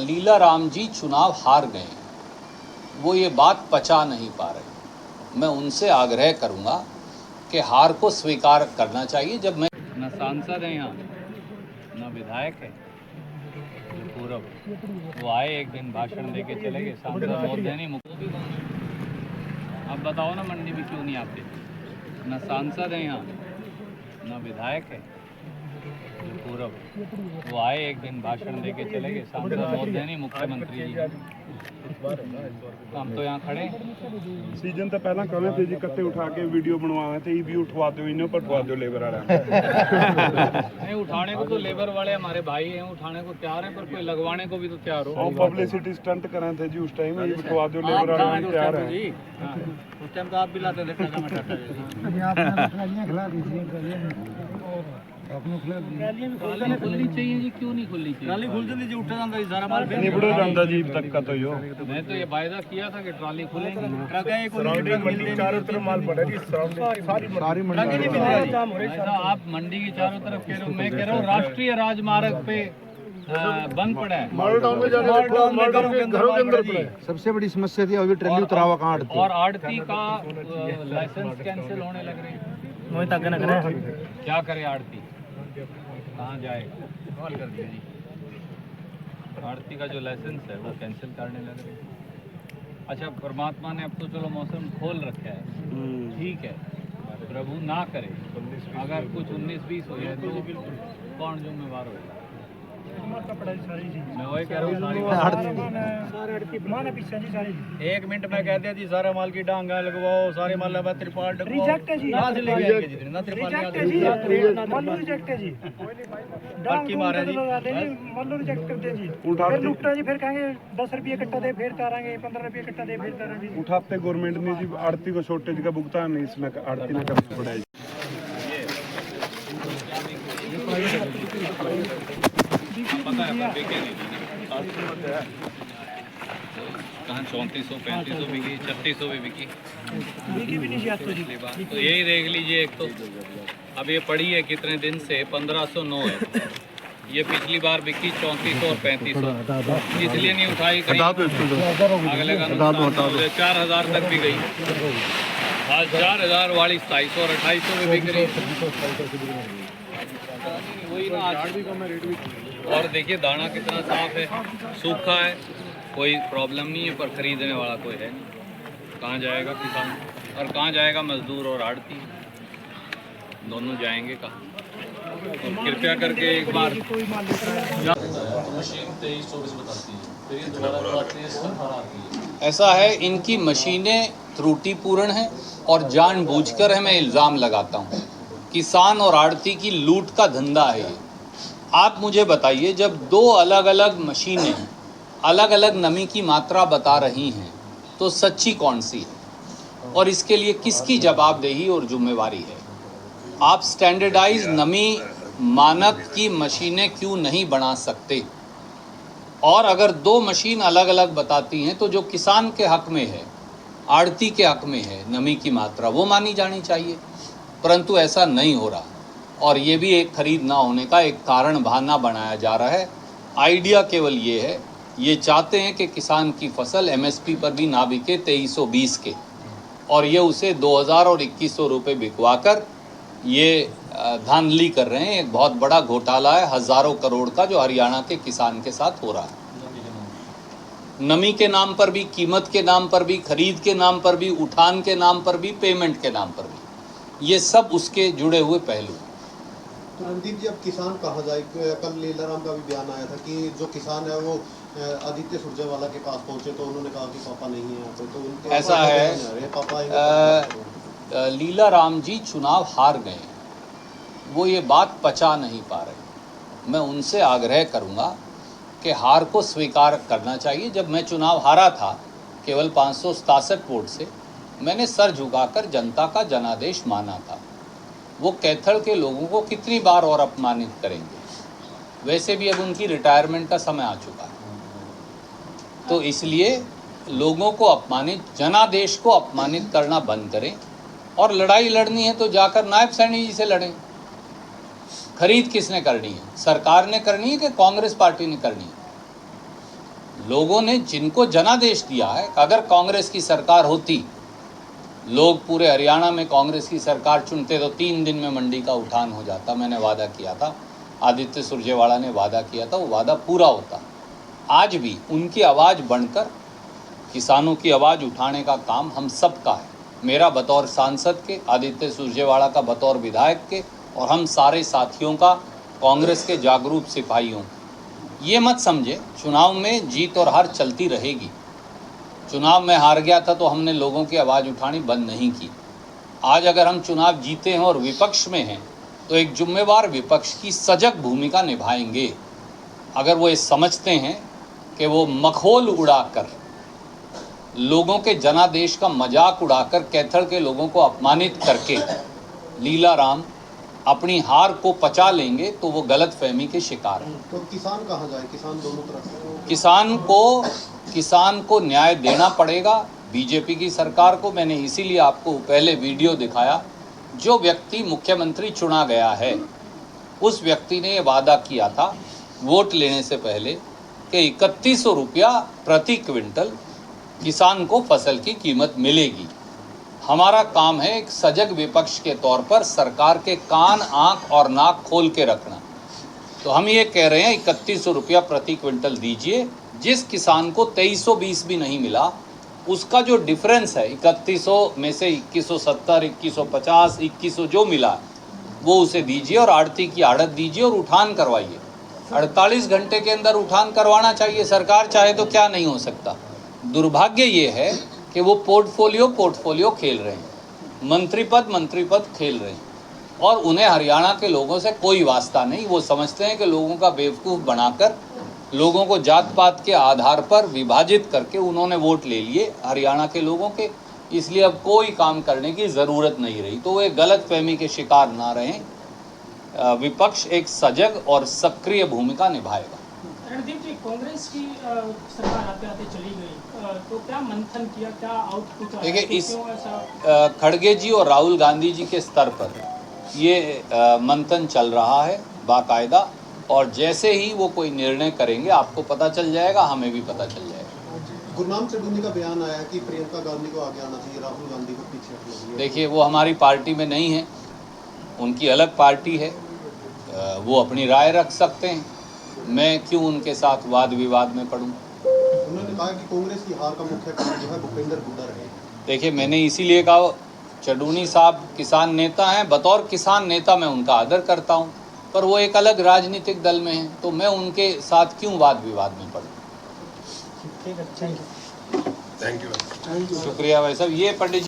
लीला राम जी चुनाव हार गए, वो ये बात पचा नहीं पा रहे। मैं उनसे आग्रह करूंगा कि हार को स्वीकार करना चाहिए। जब मैं न सांसद है यहाँ न विधायक है, पूरब वो आए एक दिन भाषण दे के चले गए, सांसद महोदय नहीं मुख्य। अब बताओ ना मंडी में क्यों नहीं आते? न सांसद है यहाँ न विधायक है, पूरब वो आए एक दिन भाषण दे के चले गए, सांसद महोदय नहीं मुख्यमंत्री जी। हम तो यहाँ खड़े सीजन तो पहला कहने थे जी कट्टे उठा के वीडियो बनवाए थे, ये भी उठवा दो, इन्हें पर उठवा दो लेबर वाला। नहीं, उठाने को तो लेबर वाले हमारे भाई हैं, उठाने को तैयार हैं, पर कोई लगवाने को भी तो तैयार हो। और पब्लिसिटी स्टंट कर रहे थे जी उस टाइम, ये उठवा दो लेबर वाले तैयार है। उस टाइम तो आप भी लाते थे खुलनी चाहिए जी, क्यों नहीं खुलनी चाहिए? ट्राली खुल जाती जी, उठा जाता जी सारा माल निबड़ जाता जी तक का तो यो। मैं तो ये वायदा किया था कि ट्राली खुलेगी। ट्रक है मंडी चारों तरफ माल पड़ा जी, सारी मंडी। आप मंडी की चारों तरफ कह रहे हो, मैं कह रहा हूँ राष्ट्रीय राजमार्ग पे बंद पड़ा है। मालडाउन में जाने घरों के अंदर पड़ा है। सबसे बड़ी समस्या थी अभी ट्रेली उतरावा कहाँ आड़ती और आड़ती का लाइसेंस कैंसिल होने लग रहे हैं। क्या करे आड़ती, कहाँ जाएगा? सवाल कर दीजिए जी। आड़ती का जो लाइसेंस है वो कैंसिल करने लग रहे हैं। अच्छा, परमात्मा ने अब तो चलो मौसम खोल रखा है, ठीक है, प्रभु ना करे अगर कुछ 19-20 हो जाए तो कौन जिम्मेवार होगा? मैं वही कह रहा हूँ, एक मिनट में कहते हैं जी सारा माल की डांगा लगवाओ, सारे माल त्रिपाल रिजेक्ट है जी, बाकी मारा जी रिजेक्ट करते हैं जी। फिर लुटता जी, फिर कहेंगे 10 रुपये कट्टा दे, फिर तारेंगे 15 रुपये कट्टा दे, फिर तारेंगे। उठाते गवर्नमेंट ने जी आड़ती को शॉर्टेज का भुगतान नहीं इसमें आड़ती ने करना पड़ा है। कहाँ 3400 3500 बिकी, 3600 भी बिकी भी नहीं जाती पिछली बार। तो यही देख लीजिए, एक तो अब ये पड़ी है कितने दिन से 1509 है, ये पिछली बार बिकी 3400 और 3500, इसलिए नहीं उठाई कहीं अगले का 4000 तक भी गई। आज 4000 वाली 2700 और 2800 में बिक रही। वही ना आज। और देखिए दाना कितना साफ है, सूखा है, कोई प्रॉब्लम नहीं है, पर खरीदने वाला कोई है नहीं। कहाँ जाएगा किसान और कहाँ जाएगा मजदूर और आड़ती, दोनों जाएंगे कहाँ? तो कृपया करके एक बार मशीन 23-24 बताती है, फिर ये दोबारा बताती है, इसका हर आती है। ऐसा है, इनकी मशीनें त्रुटिपूर्ण हैं और जानबूझकर है मैं इल्ज़ाम लगाता हूँ। किसान और आड़ती की लूट का धंधा है ये। आप मुझे बताइए, जब दो अलग अलग मशीनें अलग अलग नमी की मात्रा बता रही हैं तो सच्ची कौन सी है और इसके लिए किसकी जवाबदेही और जिम्मेवारी है? आप स्टैंडर्डाइज नमी मानक की मशीनें क्यों नहीं बना सकते? और अगर दो मशीन अलग अलग बताती हैं तो जो किसान के हक में है, आड़ती के हक में है नमी की मात्रा, वो मानी जानी चाहिए, परंतु ऐसा नहीं हो रहा। और ये भी एक खरीद ना होने का एक कारण बहाना बनाया जा रहा है। आइडिया केवल ये है, ये चाहते हैं कि किसान की फसल एमएसपी पर भी ना बिके 2320 के, और ये उसे 2000 और 2100 रुपये बिकवा कर ये धांधली कर रहे हैं। एक बहुत बड़ा घोटाला है, हज़ारों करोड़ का, जो हरियाणा के किसान के साथ हो रहा है। नमी के नाम पर भी, कीमत के नाम पर भी, खरीद के नाम पर भी, उठान के नाम पर भी, पेमेंट के नाम पर भी, ये सब उसके जुड़े हुए पहलू। तो रणदीप जी, अब किसान कहाँ जाए? कल लीलाराम का भी बयान आया था कि जो किसान है वो आदित्य सुरजेवाला के पास पहुंचे तो उन्होंने कहा कि पापा नहीं है यहाँ पे, तो उनके ऐसा है, पापा लीलाराम जी चुनाव हार गए, वो ये बात पचा नहीं पा रहे। मैं उनसे आग्रह करूँगा कि हार को स्वीकार करना चाहिए। जब मैं चुनाव हारा था केवल 567 वोट से, मैंने सर झुकाकर जनता का जनादेश माना था। वो कैथल के लोगों को कितनी बार और अपमानित करेंगे? वैसे भी अब उनकी रिटायरमेंट का समय आ चुका है, तो इसलिए लोगों को अपमानित, जनादेश को अपमानित करना बंद करें। और लड़ाई लड़नी है तो जाकर नायब सैनी जी से लड़ें। खरीद किसने करनी है? सरकार ने करनी है कि कांग्रेस पार्टी ने करनी है? लोगों ने जिनको जनादेश दिया है, अगर कांग्रेस की सरकार होती, लोग पूरे हरियाणा में कांग्रेस की सरकार चुनते तो 3 दिन में मंडी का उठान हो जाता। मैंने वादा किया था, आदित्य सुरजेवाला ने वादा किया था, वो वादा पूरा होता। आज भी उनकी आवाज़ बनकर किसानों की आवाज़ उठाने का काम हम सब का है, मेरा बतौर सांसद के, आदित्य सुरजेवाला का बतौर विधायक के, और हम सारे साथियों का, कांग्रेस के जागरूक सिपाहियों। ये मत समझे चुनाव में जीत और हार चलती रहेगी। चुनाव में हार गया था तो हमने लोगों की आवाज़ उठानी बंद नहीं की। आज अगर हम चुनाव जीते हैं और विपक्ष में हैं तो एक जिम्मेवार विपक्ष की सजग भूमिका निभाएंगे। अगर वो ये समझते हैं कि वो मखौल उड़ाकर, लोगों के जनादेश का मजाक उड़ाकर, कैथल के लोगों को अपमानित करके लीलाराम अपनी हार को पचा लेंगे, तो वो गलतफहमी के शिकार हैं। तो किसान कहाँ जाए? किसान दोनों तरफ से। किसान को न्याय देना पड़ेगा। बीजेपी की सरकार को मैंने इसीलिए आपको पहले वीडियो दिखाया। जो व्यक्ति मुख्यमंत्री चुना गया है, उस व्यक्ति ने ये वादा किया था वोट लेने से पहले कि 3100 रुपया प्रति क्विंटल किसान को फसल की कीमत मिलेगी। हमारा काम है एक सजग विपक्ष के तौर पर सरकार के कान, आँख और नाक खोल के रखना। तो हम ये कह रहे हैं 3100 रुपया प्रति क्विंटल दीजिए। जिस किसान को 2320 भी नहीं मिला, उसका जो डिफरेंस है 3100 में से 2170, 2150, 2100 जो मिला वो उसे दीजिए और आड़ती की आड़त दीजिए और उठान करवाइए। 48 घंटे के अंदर उठान करवाना चाहिए। सरकार चाहे तो क्या नहीं हो सकता। दुर्भाग्य ये है कि वो पोर्टफोलियो खेल रहे हैं, मंत्री पद खेल रहे हैं, और उन्हें हरियाणा के लोगों से कोई वास्ता नहीं। वो समझते हैं कि लोगों का बेवकूफ़ बनाकर, लोगों को जात पात के आधार पर विभाजित करके उन्होंने वोट ले लिए हरियाणा के लोगों के, इसलिए अब कोई काम करने की ज़रूरत नहीं रही। तो वे गलतफहमी के शिकार ना रहें। विपक्ष एक सजग और सक्रिय भूमिका निभाएगा। रणदीप जी, कांग्रेस की सरकार आते आते चली गई, तो क्या मंथन किया, क्या आउटपुट आया? देखिए, इस खड़गे जी और राहुल गांधी जी के स्तर पर ये मंथन चल रहा है बाकायदा, और जैसे ही वो कोई निर्णय करेंगे आपको पता चल जाएगा, हमें भी पता चल जाएगा। गुरनाम चढ़ूनी का बयान आया कि प्रियंका गांधी को आगे आना चाहिए, राहुल गांधी को पीछे हटना चाहिए। देखिए, वो हमारी पार्टी में नहीं है, उनकी अलग पार्टी है, वो अपनी राय रख सकते हैं। मैं क्यों उनके साथ वाद विवाद में पड़ूं? उन्होंने कहा कि कांग्रेस की हार का मुख्य कारण जो है भूपेंद्र हुड्डा रहे। देखिए, मैंने इसीलिए कहा, चढ़ूनी साहब किसान नेता हैं, बतौर किसान नेता मैं उनका आदर करता हूं, पर वो एक अलग राजनीतिक दल में हैं, तो मैं उनके साथ क्यों वाद विवाद में पड़ूं? Thank you. शुक्रिया भाई साहब। ये पंडित